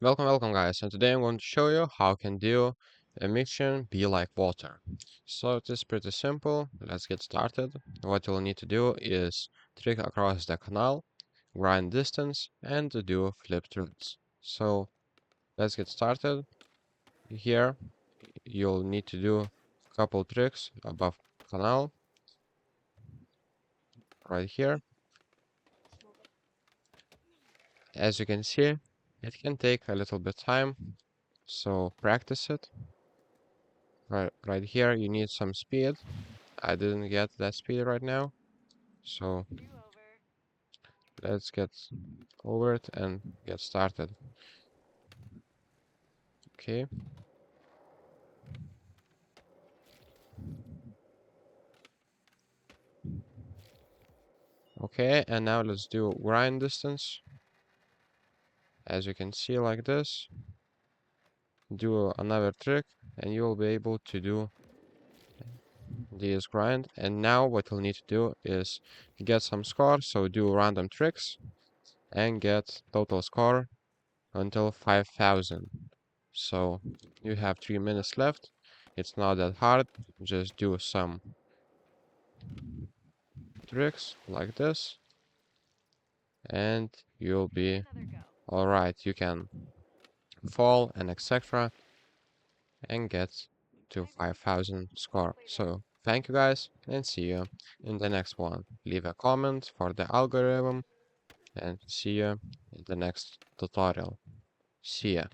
Welcome guys, and today I'm going to show you how I can do a mixture be like water. So it is pretty simple. Let's get started. What you'll need to do is trick across the canal, grind distance, and to do flip throughs. So let's get started. Here you'll need to do a couple tricks above canal right here. As you can see, it can take a little bit time, so practice it. Right here you need some speed. I didn't get that speed right now, so let's get over it and get started. Okay. Okay, and now let's do grind distance. As you can see, like this. Do another trick, and you will be able to do this grind. And now what you'll need to do is get some score, so do random tricks and get total score until 5,000. So you have 3 minutes left. It's not that hard. Just do some tricks like this and you'll be all right. You can fall and etc. and get to 5,000 score. So thank you guys and see you in the next one. Leave a comment for the algorithm and see you in the next tutorial. See ya.